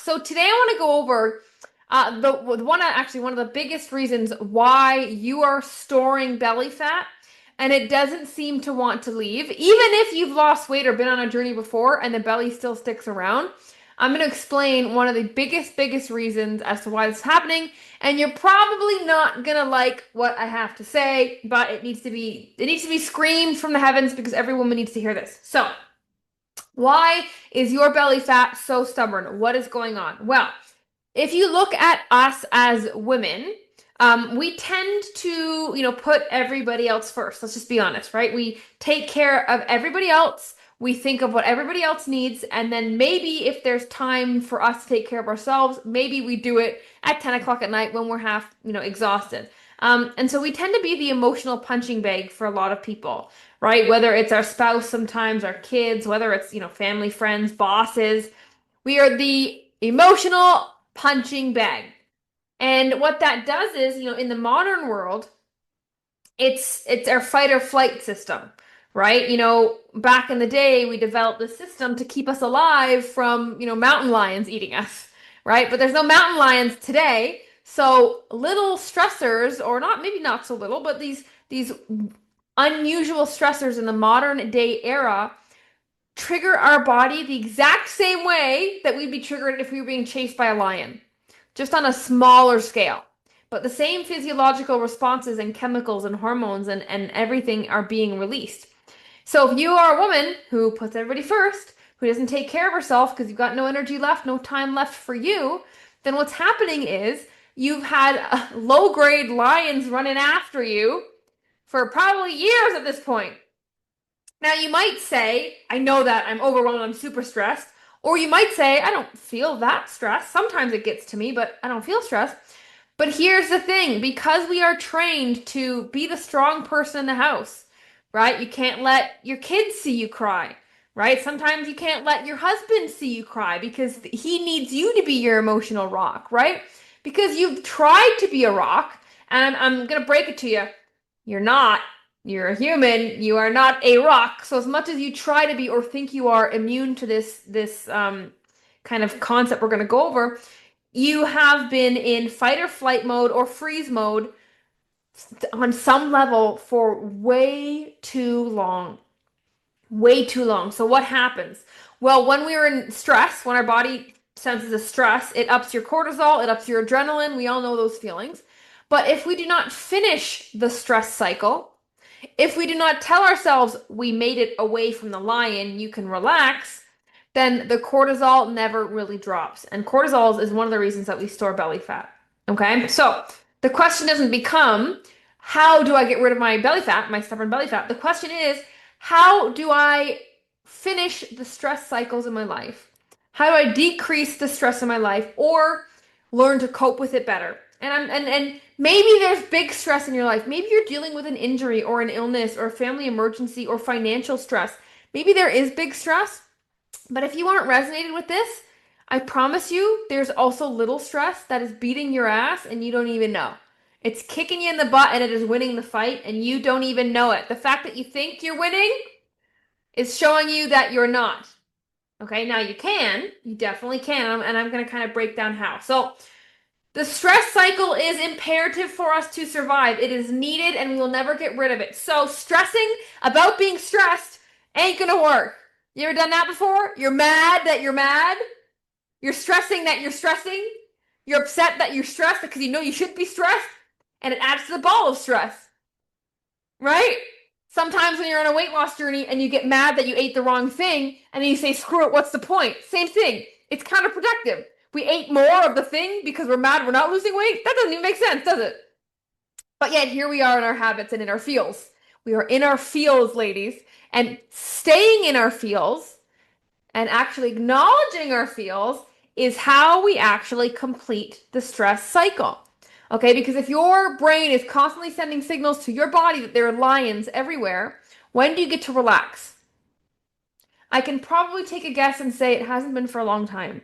So today I want to go over one of the biggest reasons why you are storing belly fat and it doesn't seem to want to leave. Even if you've lost weight or been on a journey before and the belly still sticks around, I'm going to explain one of the biggest reasons as to why this is happening. And you're probably not going to like what I have to say, but it needs to be screamed from the heavens because every woman needs to hear this. So, why is your belly fat so stubborn? What is going on? Well, if you look at us as women, we tend to, put everybody else first. Let's just be honest, right? We take care of everybody else. We think of what everybody else needs, and then maybe if there's time for us to take care of ourselves, maybe we do it at 10 o'clock at night when we're half, exhausted. And so we tend to be the emotional punching bag for a lot of people, right? Whether it's our spouse, sometimes our kids, whether it's, family, friends, bosses, we are the emotional punching bag. And what that does is, in the modern world, it's our fight or flight system, right? Back in the day, we developed this system to keep us alive from, mountain lions eating us, right? But there's no mountain lions today. So little stressors, or not, maybe not so little, but these unusual stressors in the modern day era trigger our body the exact same way that we'd be triggered if we were being chased by a lion, just on a smaller scale. But the same physiological responses and chemicals and hormones and everything are being released. So if you are a woman who puts everybody first, who doesn't take care of herself because you've got no energy left, no time left for you, then what's happening is you've had low-grade lions running after you for probably years at this point. Now, you might say, I know that I'm overwhelmed, I'm super stressed. Or you might say, I don't feel that stressed. Sometimes it gets to me, but I don't feel stressed. But here's the thing, because we are trained to be the strong person in the house, right? You can't let your kids see you cry, right? Sometimes you can't let your husband see you cry because he needs you to be your emotional rock, right? Because you've tried to be a rock, and I'm going to break it to you. You're not. You're a human. You are not a rock. So as much as you try to be or think you are immune to this kind of concept we're going to go over, you have been in fight or flight mode or freeze mode on some level for way too long. Way too long. So what happens? Well, when we are in stress, when our body senses a stress, it ups your cortisol, it ups your adrenaline. We all know those feelings. But if we do not finish the stress cycle, if we do not tell ourselves we made it away from the lion, you can relax, then the cortisol never really drops. And cortisol is one of the reasons that we store belly fat. Okay? So the question doesn't become, how do I get rid of my belly fat, my stubborn belly fat? The question is, how do I finish the stress cycles in my life? How do I decrease the stress in my life or learn to cope with it better? And maybe there's big stress in your life. Maybe you're dealing with an injury or an illness or a family emergency or financial stress. Maybe there is big stress. But if you aren't resonated with this, I promise you there's also little stress that is beating your ass and you don't even know. It's kicking you in the butt and it is winning the fight and you don't even know it. The fact that you think you're winning is showing you that you're not. Okay, now you definitely can, and I'm going to kind of break down how. So, the stress cycle is imperative for us to survive. It is needed and we will never get rid of it. So, stressing about being stressed ain't going to work. You ever done that before? You're mad that you're mad. You're stressing that you're stressing. You're upset that you're stressed because you know you should be stressed. And it adds to the ball of stress. Right? Sometimes when you're on a weight loss journey and you get mad that you ate the wrong thing and then you say, screw it, what's the point? Same thing. It's counterproductive. We ate more of the thing because we're mad we're not losing weight. That doesn't even make sense, does it? But yet here we are in our habits and in our feels. We are in our feels, ladies. And staying in our feels and actually acknowledging our feels is how we actually complete the stress cycle. Okay, because if your brain is constantly sending signals to your body that there are lions everywhere, when do you get to relax? I can probably take a guess and say it hasn't been for a long time.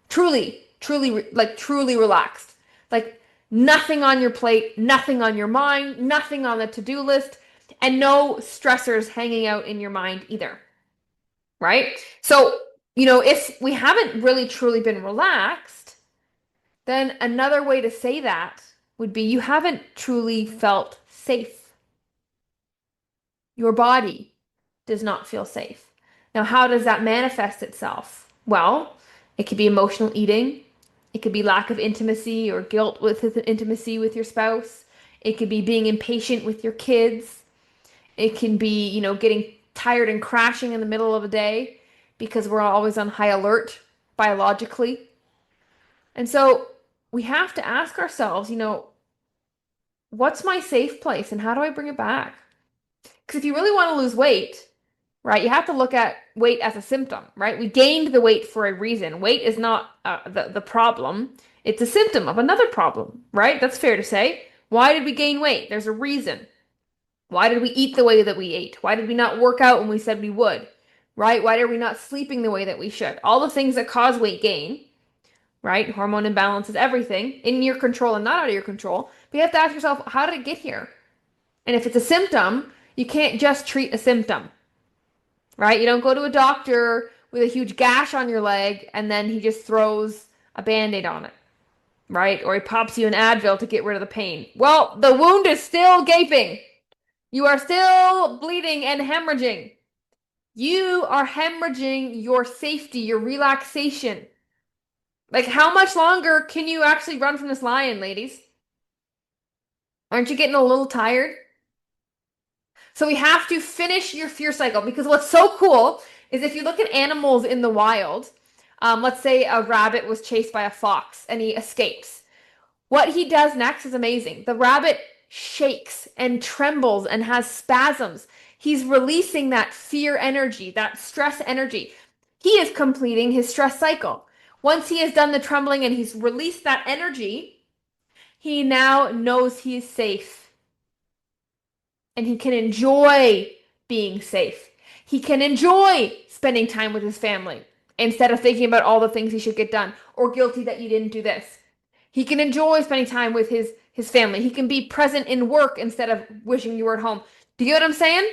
Truly relaxed. Like nothing on your plate, nothing on your mind, nothing on the to-do list, and no stressors hanging out in your mind either. Right? So If we haven't really truly been relaxed, then another way to say that would be you haven't truly felt safe. Your body does not feel safe. Now, how does that manifest itself? Well, it could be emotional eating. It could be lack of intimacy or guilt with intimacy with your spouse. It could be being impatient with your kids. It can be, getting tired and crashing in the middle of a day because we're always on high alert biologically. And so we have to ask ourselves, what's my safe place and how do I bring it back? Because if you really want to lose weight, right, you have to look at weight as a symptom, right? We gained the weight for a reason. Weight is not the problem. It's a symptom of another problem, right? That's fair to say. Why did we gain weight? There's a reason. Why did we eat the way that we ate? Why did we not work out when we said we would? Right? Why are we not sleeping the way that we should? All the things that cause weight gain, right? Hormone imbalance is everything in your control and not out of your control. But you have to ask yourself, how did it get here? And if it's a symptom, you can't just treat a symptom, right? You don't go to a doctor with a huge gash on your leg and then he just throws a band-aid on it, right? Or he pops you an Advil to get rid of the pain. Well, the wound is still gaping. You are still bleeding and hemorrhaging. You are hemorrhaging your safety, your relaxation. Like, how much longer can you actually run from this lion, ladies? Aren't you getting a little tired? So we have to finish your fear cycle because what's so cool is if you look at animals in the wild, let's say a rabbit was chased by a fox and he escapes. What he does next is amazing. The rabbit shakes and trembles and has spasms. He's releasing that fear energy, that stress energy. He is completing his stress cycle. Once he has done the trembling and he's released that energy, he now knows he is safe and he can enjoy being safe. He can enjoy spending time with his family instead of thinking about all the things he should get done or guilty that you didn't do this. He can enjoy spending time with his family. He can be present in work instead of wishing you were at home. Do you get what I'm saying?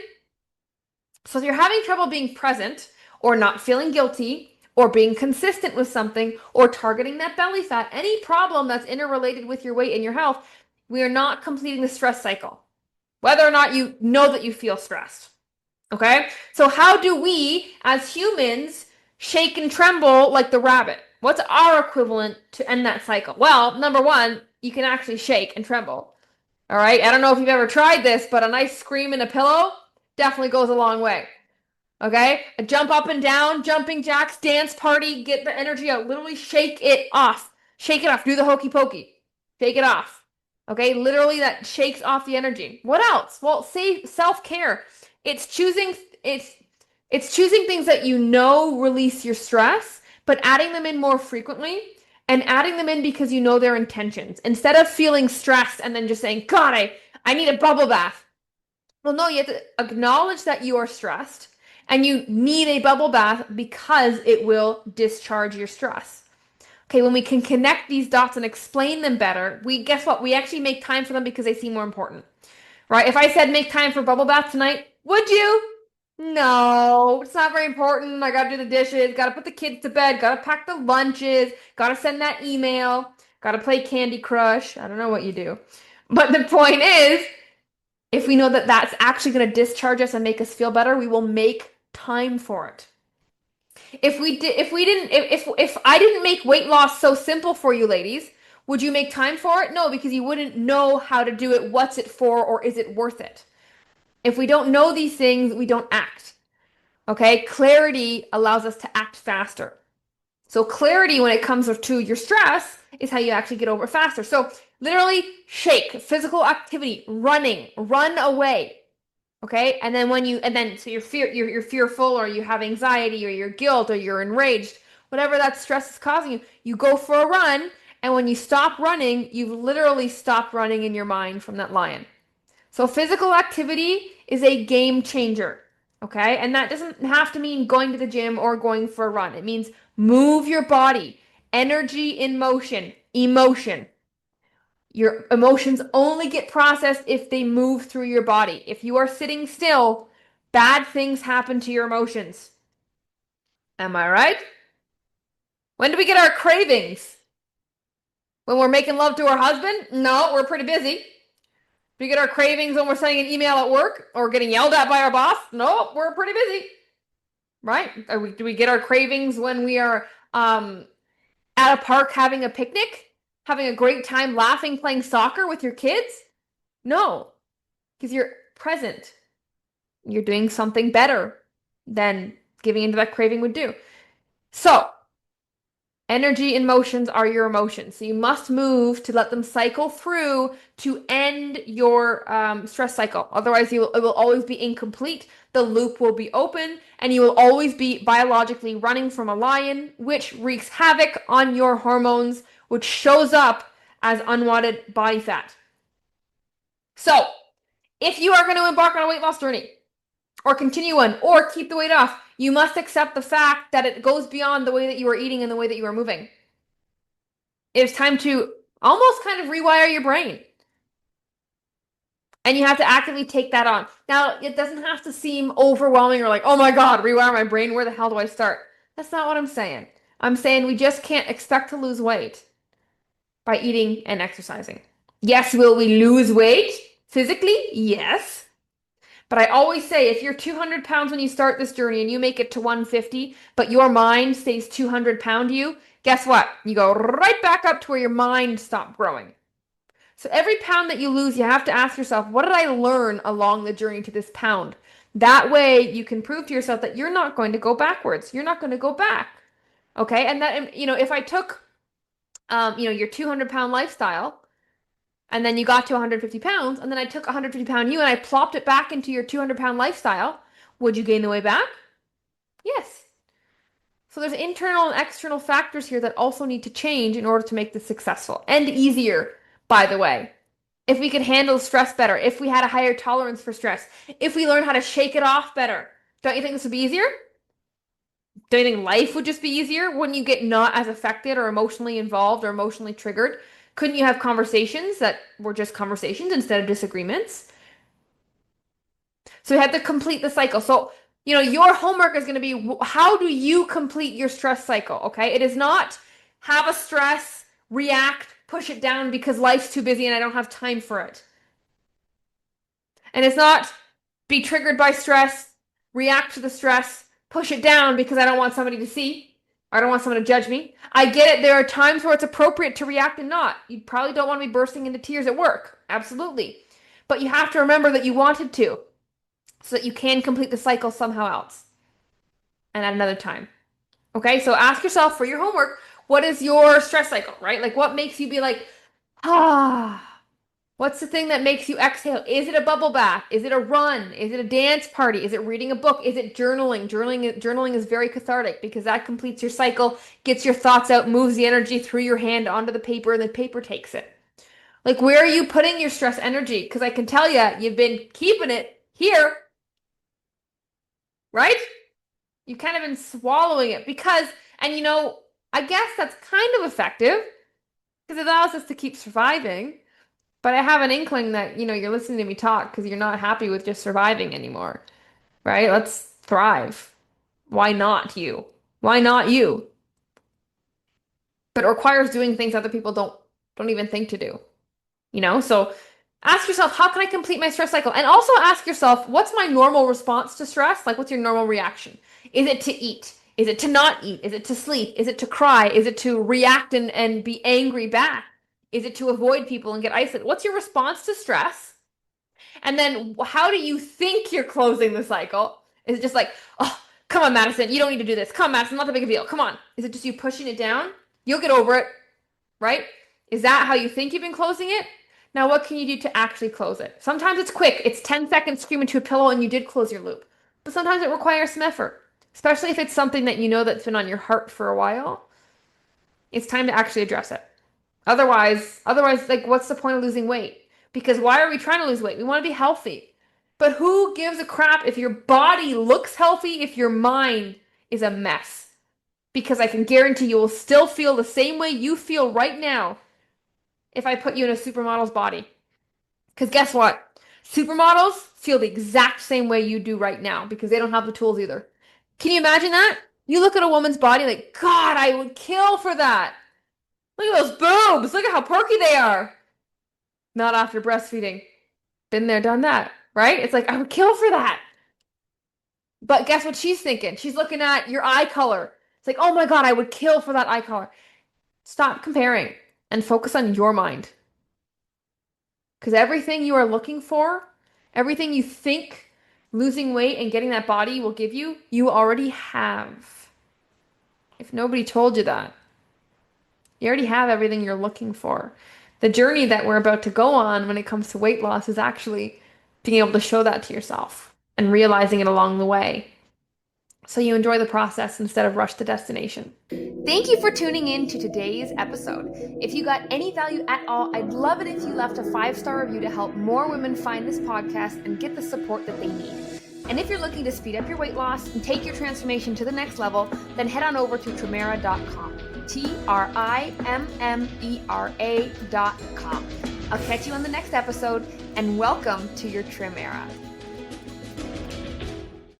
So if you're having trouble being present or not feeling guilty or being consistent with something or targeting that belly fat, any problem that's interrelated with your weight and your health, we are not completing the stress cycle, whether or not you know that you feel stressed. Okay? So how do we as humans shake and tremble like the rabbit? What's our equivalent to end that cycle? Well, number one, you can actually shake and tremble. All right? I don't know if you've ever tried this, but a nice scream in a pillow definitely goes a long way. Okay? A jump up and down, jumping jacks, dance party, get the energy out. Literally shake it off. Shake it off. Do the hokey pokey. Shake it off. Okay? Literally that shakes off the energy. What else? Well, say self-care. It's choosing it's it's choosing things that you know release your stress, but adding them in more frequently and adding them in because you know their intentions. Instead of feeling stressed and then just saying, God, I need a bubble bath. Well, no, you have to acknowledge that you are stressed and you need a bubble bath because it will discharge your stress. Okay, when we can connect these dots and explain them better, guess what? We actually make time for them because they seem more important. Right? If I said make time for bubble bath tonight, would you? No, it's not very important. I gotta do the dishes, gotta put the kids to bed, gotta pack the lunches, gotta send that email, gotta play Candy Crush. I don't know what you do. But the point is, if we know that that's actually going to discharge us and make us feel better, we will make time for it. If I didn't make weight loss so simple for you ladies, would you make time for it? No, because you wouldn't know how to do it, what's it for, or is it worth it? If we don't know these things, we don't act. Okay? Clarity allows us to act faster. So clarity when it comes to your stress is how you actually get over it faster. So literally shake, physical activity, running, run away. Okay? And then so you're fearful or you have anxiety or you're guilt or you're enraged, whatever that stress is causing you, you go for a run, and when you stop running, you've literally stopped running in your mind from that lion. So physical activity is a game changer. Okay? And that doesn't have to mean going to the gym or going for a run. It means move your body. Energy in motion. Emotion. Your emotions only get processed if they move through your body. If you are sitting still, bad things happen to your emotions. Am I right? When do we get our cravings? When we're making love to our husband? No, we're pretty busy. Do we get our cravings when we're sending an email at work or getting yelled at by our boss? No, we're pretty busy. Right? Do we get our cravings when we are at a park having a picnic, having a great time laughing, playing soccer with your kids? No, because you're present. You're doing something better than giving into that craving would do. So, energy and motions are your emotions. So you must move to let them cycle through to end your stress cycle. Otherwise, it will always be incomplete. The loop will be open, and you will always be biologically running from a lion, which wreaks havoc on your hormones, which shows up as unwanted body fat. So, if you are going to embark on a weight loss journey, or continue one, or keep the weight off, you must accept the fact that it goes beyond the way that you are eating and the way that you are moving. It's time to almost kind of rewire your brain. And you have to actively take that on. Now, it doesn't have to seem overwhelming or like, oh my God, rewire my brain. Where the hell do I start? That's not what I'm saying. I'm saying we just can't expect to lose weight by eating and exercising. Yes, will we lose weight physically? Yes. But I always say if you're 200 pounds when you start this journey and you make it to 150, but your mind stays 200-pound you, guess what? You go right back up to where your mind stopped growing. So every pound that you lose, you have to ask yourself, what did I learn along the journey to this pound? That way you can prove to yourself that you're not going to go backwards. You're not going to go back. Okay? And that, if I took, your 200-pound lifestyle, and then you got to 150 pounds, and then I took 150-pound you and I plopped it back into your 200-pound lifestyle, would you gain the weight back? Yes. So there's internal and external factors here that also need to change in order to make this successful and easier, by the way. If we could handle stress better, if we had a higher tolerance for stress, if we learned how to shake it off better, don't you think this would be easier? Don't you think life would just be easier? Wouldn't you get not as affected or emotionally involved or emotionally triggered? Couldn't you have conversations that were just conversations instead of disagreements? So we have to complete the cycle. So, your homework is going to be how do you complete your stress cycle? Okay. It is not have a stress, react, push it down because life's too busy and I don't have time for it. And it's not be triggered by stress, react to the stress, push it down because I don't want somebody to see. I don't want someone to judge me. I get it. There are times where it's appropriate to react and not. You probably don't want to be bursting into tears at work. Absolutely. But you have to remember that you wanted to so that you can complete the cycle somehow else and at another time. Okay, so ask yourself for your homework, what is your stress cycle, right? Like what makes you be like, ah, what's the thing that makes you exhale? Is it a bubble bath? Is it a run? Is it a dance party? Is it reading a book? Is it journaling? Journaling is very cathartic because that completes your cycle, gets your thoughts out, moves the energy through your hand onto the paper, and the paper takes it. Like, where are you putting your stress energy? Because I can tell you, you've been keeping it here, right? You've kind of been swallowing it because, and I guess that's kind of effective because it allows us to keep surviving. But I have an inkling that, you're listening to me talk because you're not happy with just surviving anymore, right? Let's thrive. Why not you? Why not you? But it requires doing things other people don't even think to do, So ask yourself, how can I complete my stress cycle? And also ask yourself, what's my normal response to stress? Like, what's your normal reaction? Is it to eat? Is it to not eat? Is it to sleep? Is it to cry? Is it to react and be angry back? Is it to avoid people and get isolated? What's your response to stress? And then how do you think you're closing the cycle? Is it just like, oh, come on, Madison, you don't need to do this. Come on, Madison, not that big a deal. Come on. Is it just you pushing it down? You'll get over it, right? Is that how you think you've been closing it? Now, what can you do to actually close it? Sometimes it's quick. It's 10 seconds, scream into a pillow, and you did close your loop. But sometimes it requires some effort, especially if it's something that that's been on your heart for a while. It's time to actually address it. Otherwise, like, what's the point of losing weight? Because why are we trying to lose weight? We want to be healthy. But who gives a crap if your body looks healthy if your mind is a mess? Because I can guarantee you will still feel the same way you feel right now if I put you in a supermodel's body. Because guess what? Supermodels feel the exact same way you do right now because they don't have the tools either. Can you imagine that? You look at a woman's body like, God, I would kill for that. Look at those boobs. Look at how perky they are. Not after breastfeeding. Been there, done that, right? It's like, I would kill for that. But guess what she's thinking? She's looking at your eye color. It's like, oh my God, I would kill for that eye color. Stop comparing and focus on your mind. Because everything you are looking for, everything you think losing weight and getting that body will give you, you already have. If nobody told you that, you already have everything you're looking for. The journey that we're about to go on when it comes to weight loss is actually being able to show that to yourself and realizing it along the way. So you enjoy the process instead of rush the destination. Thank you for tuning in to today's episode. If you got any value at all, I'd love it if you left a 5-star review to help more women find this podcast and get the support that they need. And if you're looking to speed up your weight loss and take your transformation to the next level, then head on over to Trimera.com. Trimmera.com. I'll catch you on the next episode, and welcome to your Trim Era.